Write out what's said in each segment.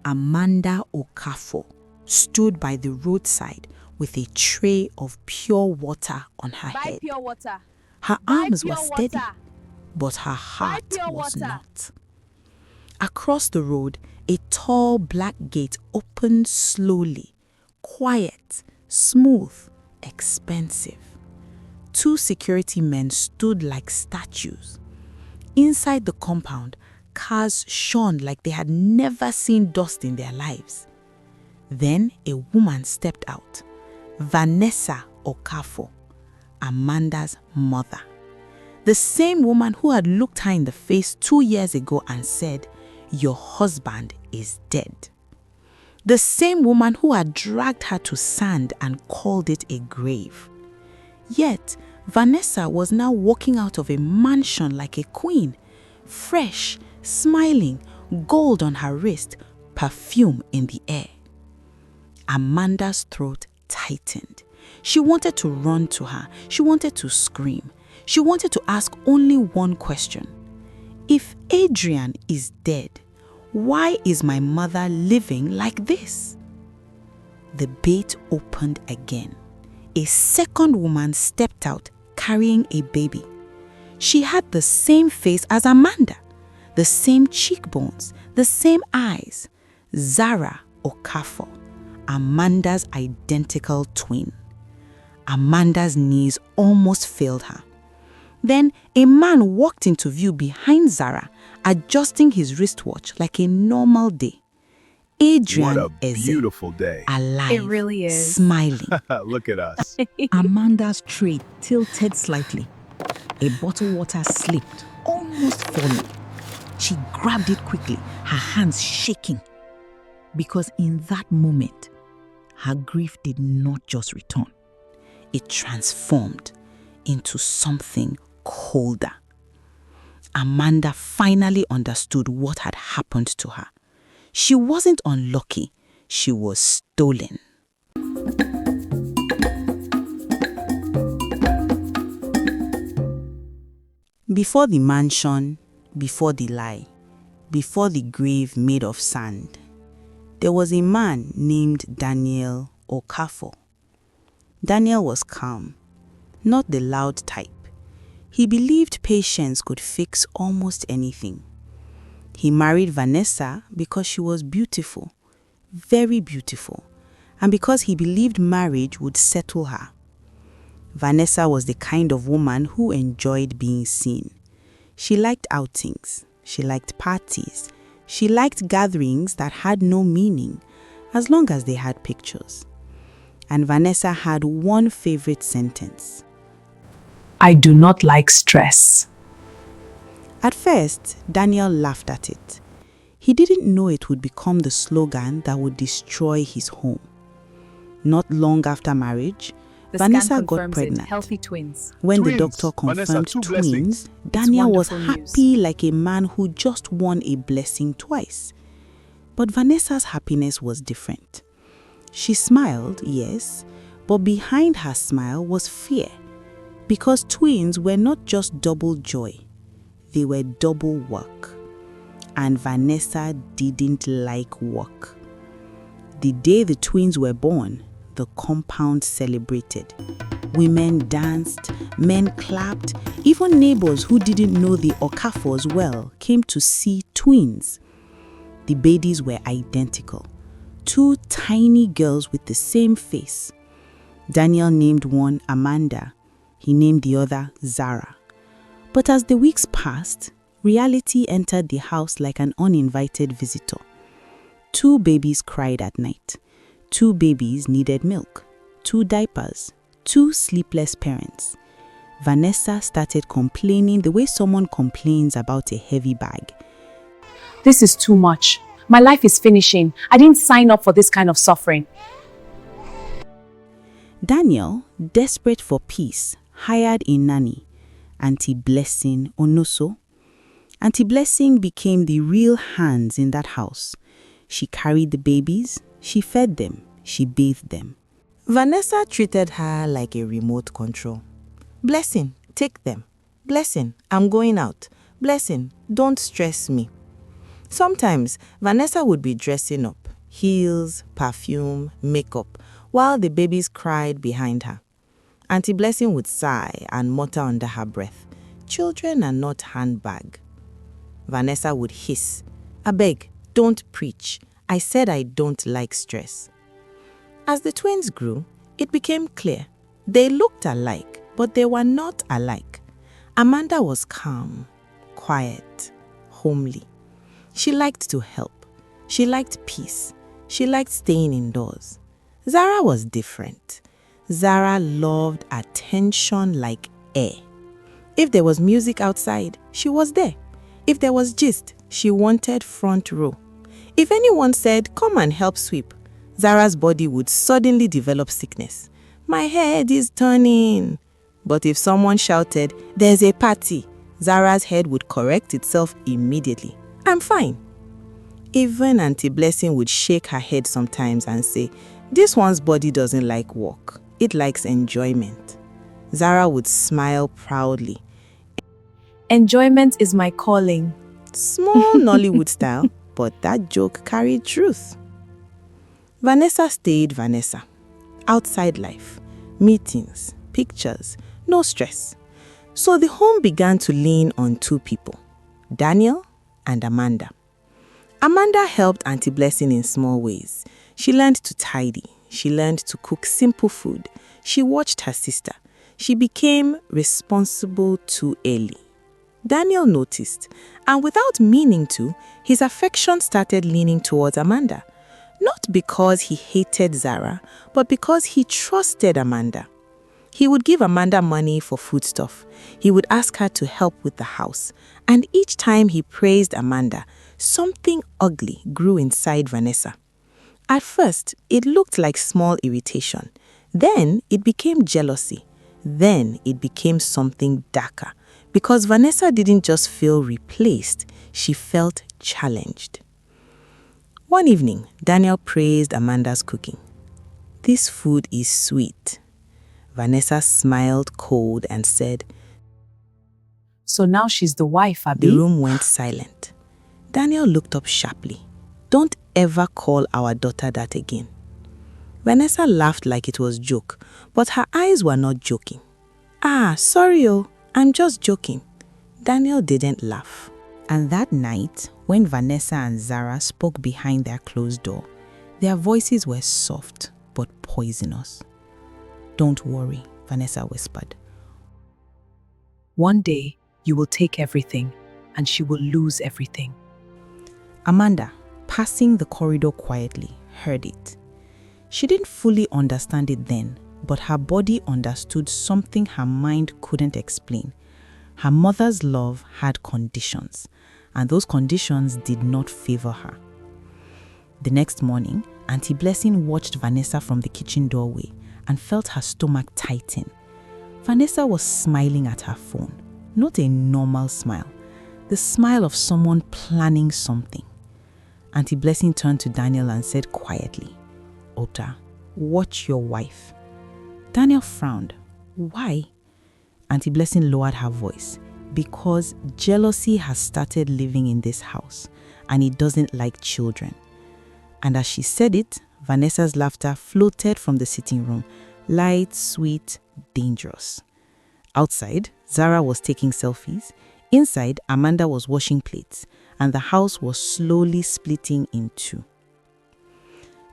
Amanda Okafo stood by the roadside with a tray of pure water on her head. Pure water. Her arms were steady, water. but her heart pure was water. not. Across the road, a tall black gate opened slowly, quiet, smooth, expensive. 2 security men stood like statues. Inside the compound, cars shone like they had never seen dust in their lives. Then a woman stepped out, Vanessa Okafo, Amanda's mother. The same woman who had looked her in the face 2 years ago and said, "Your husband is dead." The same woman who had dragged her to sand and called it a grave. Yet, Vanessa was now walking out of a mansion like a queen, fresh, smiling, gold on her wrist, perfume in the air. Amanda's throat tightened. She wanted to run to her. She wanted to scream. She wanted to ask only one question. If Adrian is dead, why is my mother living like this? The bait opened again. A second woman stepped out carrying a baby. She had the same face as Amanda, the same cheekbones, the same eyes. Zara Okafo, Amanda's identical twin. Amanda's knees almost failed her. Then a man walked into view behind Zara, adjusting his wristwatch like a normal day. Adrian What a beautiful day. Alive, It really is. smiling. Look at us. Amanda's tray tilted slightly. A bottled water slipped, almost falling. She grabbed it quickly, her hands shaking. Because in that moment, her grief did not just return. It transformed into something colder. Amanda finally understood what had happened to her. She wasn't unlucky, she was stolen. Before the mansion, before the lie, before the grave made of sand, there was a man named Daniel Okafo. Daniel was calm, not the loud type. He believed patience could fix almost anything. He married Vanessa because she was beautiful, very beautiful, and because he believed marriage would settle her. Vanessa was the kind of woman who enjoyed being seen. She liked outings, she liked parties, she liked gatherings that had no meaning as long as they had pictures. And Vanessa had one favorite sentence: I do not like stress. At first, Daniel laughed at it. He didn't know it would become the slogan that would destroy his home. Not long after marriage, The Vanessa scan got confirms pregnant. it. Healthy twins. When the Twins. doctor Vanessa, confirmed 2 twins, blessings. Daniel was wonderful news. happy like a man who just won a blessing twice. But Vanessa's happiness was different. She smiled, yes, but behind her smile was fear. Because twins were not just double joy, they were double work. And Vanessa didn't like work. The day the twins were born, the compound celebrated. Women danced, men clapped, even neighbors who didn't know the Okafos well came to see twins. The babies were identical. 2 tiny girls with the same face. Daniel named one Amanda. He named the other Zara. But as the weeks passed, reality entered the house like an uninvited visitor. 2 babies cried at night. 2 babies needed milk. 2 diapers. 2 sleepless parents. Vanessa started complaining the way someone complains about a heavy bag. This is too much. My life is finishing. I didn't sign up for this kind of suffering. Daniel, desperate for peace, hired a nanny, Auntie Blessing Onoso. Auntie Blessing became the real hands in that house. She carried the babies, she fed them, she bathed them. Vanessa treated her like a remote control. Blessing, take them. Blessing, I'm going out. Blessing, don't stress me. Sometimes Vanessa would be dressing up, heels, perfume, makeup, while the babies cried behind her. Auntie Blessing would sigh and mutter under her breath, "Children are not handbag." Vanessa would hiss, "Abeg, don't preach. I said I don't like stress." As the twins grew, it became clear. They looked alike, but they were not alike. Amanda was calm, quiet, homely. She liked to help. She liked peace. She liked staying indoors. Zara was different. Zara loved attention like air. If there was music outside, she was there. If there was gist, she wanted front row. If anyone said, "Come and help sweep," Zara's body would suddenly develop sickness. "My head is turning." But if someone shouted, "There's a party," Zara's head would correct itself immediately. "I'm fine." Even Auntie Blessing would shake her head sometimes and say, "This one's body doesn't like work. It likes enjoyment." Zara would smile proudly. Enjoyment is my calling. Small Nollywood style, but that joke carried truth. Vanessa stayed Vanessa. Outside life, meetings, pictures, no stress. So the home began to lean on two people, Daniel and Amanda. Amanda helped Auntie Blessing in small ways. She learned to tidy. She learned to cook simple food. She watched her sister. She became responsible too early. Daniel noticed, and without meaning to, his affection started leaning towards Amanda. Not because he hated Zara, but because he trusted Amanda. He would give Amanda money for foodstuff. He would ask her to help with the house. And each time he praised Amanda, something ugly grew inside Vanessa. At first, it looked like small irritation. Then it became jealousy. Then it became something darker. Because Vanessa didn't just feel replaced, she felt challenged. One evening, Daniel praised Amanda's cooking. "This food is sweet." Vanessa smiled cold and said, So now she's the wife, Abi? The room went silent. Daniel looked up sharply. "Don't ever call our daughter that again." Vanessa laughed like it was a joke, but her eyes were not joking. Sorry, I'm just joking." Daniel didn't laugh. And that night, when Vanessa and Zara spoke behind their closed door, their voices were soft but poisonous. "Don't worry," Vanessa whispered. One day, you will take everything, and she will lose everything. Amanda, passing the corridor quietly, heard it. She didn't fully understand it then, but her body understood something her mind couldn't explain. Her mother's love had conditions, and those conditions did not favor her. The next morning, Auntie Blessing watched Vanessa from the kitchen doorway and felt her stomach tighten. Vanessa was smiling at her phone, not a normal smile, the smile of someone planning something. Auntie Blessing turned to Daniel and said quietly, "Ota, watch your wife." Daniel frowned. "Why?" Auntie Blessing lowered her voice. "Because jealousy has started living in this house, and it doesn't like children." And as she said it, Vanessa's laughter floated from the sitting room, light, sweet, dangerous. Outside, Zara was taking selfies. Inside, Amanda was washing plates, and the house was slowly splitting in two.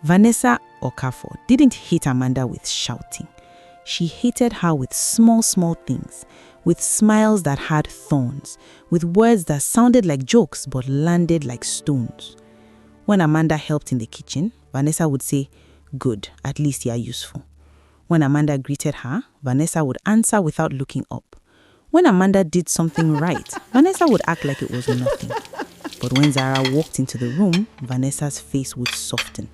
Vanessa Okafo didn't hate Amanda with shouting. She hated her with small things, with smiles that had thorns, with words that sounded like jokes but landed like stones. When Amanda helped in the kitchen, Vanessa would say, "Good, at least you are useful." When Amanda greeted her, Vanessa would answer without looking up. When Amanda did something right, Vanessa would act like it was nothing. But when Zara walked into the room, Vanessa's face would soften.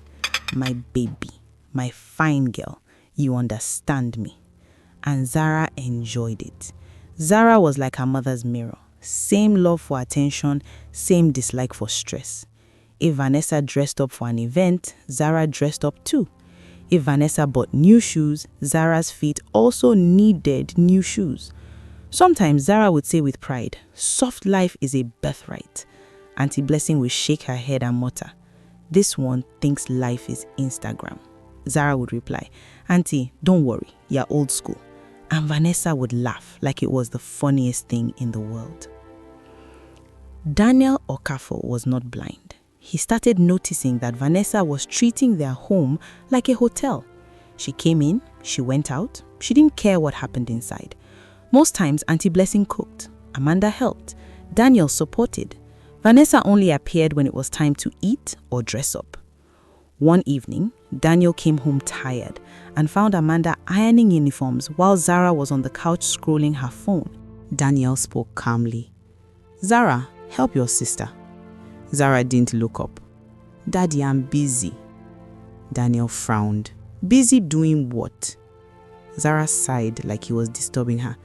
"My baby, my fine girl, you understand me." And Zara enjoyed it. Zara was like her mother's mirror. Same love for attention, same dislike for stress. If Vanessa dressed up for an event, Zara dressed up too. If Vanessa bought new shoes, Zara's feet also needed new shoes. Sometimes Zara would say with pride, "Soft life is a birthright." Auntie Blessing would shake her head and mutter, "This one thinks life is Instagram." Zara would reply, "Auntie, don't worry, you're old school." And Vanessa would laugh like it was the funniest thing in the world. Daniel Okafo was not blind. He started noticing that Vanessa was treating their home like a hotel. She came in, she went out, she didn't care what happened inside. Most times, Auntie Blessing cooked, Amanda helped, Daniel supported. Vanessa only appeared when it was time to eat or dress up. One evening, Daniel came home tired and found Amanda ironing uniforms while Zara was on the couch scrolling her phone. Daniel spoke calmly. "Zara, help your sister." Zara didn't look up. "Daddy, I'm busy." Daniel frowned. "Busy doing what?" Zara sighed like he was disturbing her.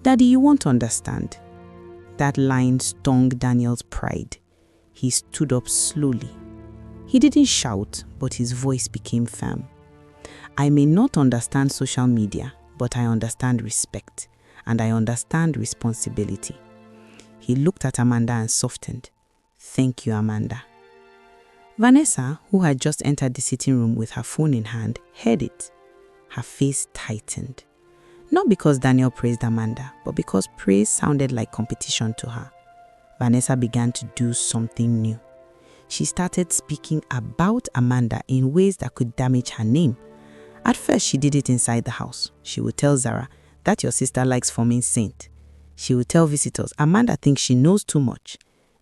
"Daddy, you won't understand." That line stung Daniel's pride. He stood up slowly. He didn't shout, but his voice became firm. "I may not understand social media, but I understand respect, and I understand responsibility." He looked at Amanda and softened. "Thank you, Amanda." Vanessa, who had just entered the sitting room with her phone in hand, heard it. Her face tightened. Not because Daniel praised Amanda, but because praise sounded like competition to her. Vanessa began to do something new. She started speaking about Amanda in ways that could damage her name. At first, she did it inside the house. She would tell Zara that your sister likes forming saint. She would tell visitors Amanda thinks she knows too much.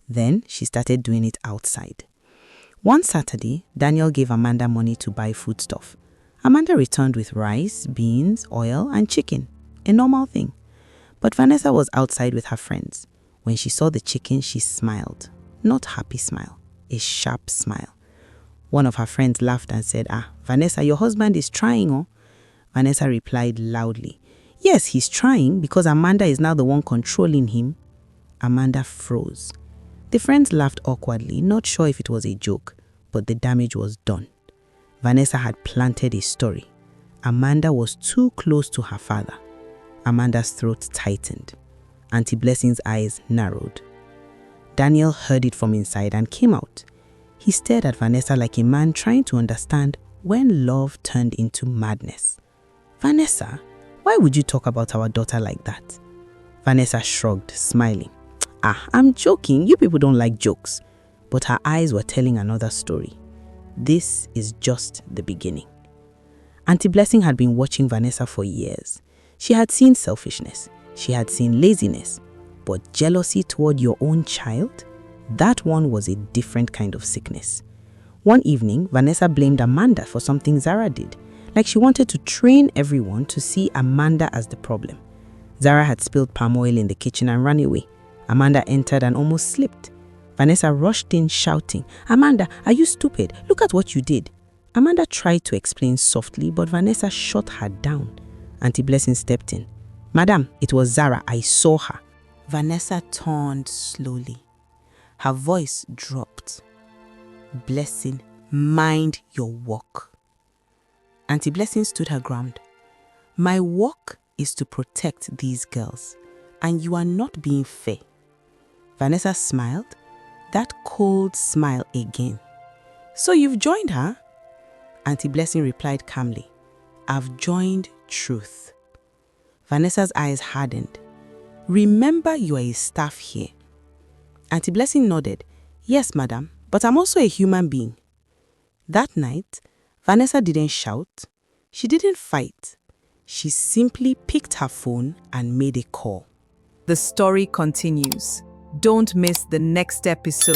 Then she started doing it outside. One Saturday, Daniel gave Amanda money to buy foodstuff. Amanda returned with rice, beans, oil, and chicken, a normal thing. But Vanessa was outside with her friends. When she saw the chicken, she smiled. Not happy smile, a sharp smile. One of her friends laughed and said, "Vanessa, your husband is trying, oh?" Vanessa replied loudly, "Yes, he's trying because Amanda is now the one controlling him." Amanda froze. The friends laughed awkwardly, not sure if it was a joke, but the damage was done. Vanessa had planted a story. Amanda was too close to her father. Amanda's throat tightened. Auntie Blessing's eyes narrowed. Daniel heard it from inside and came out. He stared at Vanessa like a man trying to understand when love turned into madness. "Vanessa, why would you talk about our daughter like that?" Vanessa shrugged, smiling. "I'm joking. You people don't like jokes." But her eyes were telling another story. This is just the beginning. Auntie Blessing had been watching Vanessa for years. She had seen selfishness. She had seen laziness. But jealousy toward your own child? That one was a different kind of sickness. One evening, Vanessa blamed Amanda for something Zara did, like she wanted to train everyone to see Amanda as the problem. Zara had spilled palm oil in the kitchen and ran away. Amanda entered and almost slipped. Vanessa rushed in shouting, "Amanda, are you stupid? Look at what you did." Amanda tried to explain softly, but Vanessa shut her down. Auntie Blessing stepped in. "Madam, it was Zara. I saw her." Vanessa turned slowly. Her voice dropped. "Blessing, mind your work." Auntie Blessing stood her ground. "My work is to protect these girls, and you are not being fair." Vanessa smiled, that cold smile again. "So you've joined her?" Auntie Blessing replied calmly, "I've joined truth." Vanessa's eyes hardened. "Remember, you are a staff here." Auntie Blessing nodded. "Yes, madam, but I'm also a human being." That night, Vanessa didn't shout. She didn't fight. She simply picked her phone and made a call. The story continues. Don't miss the next episode.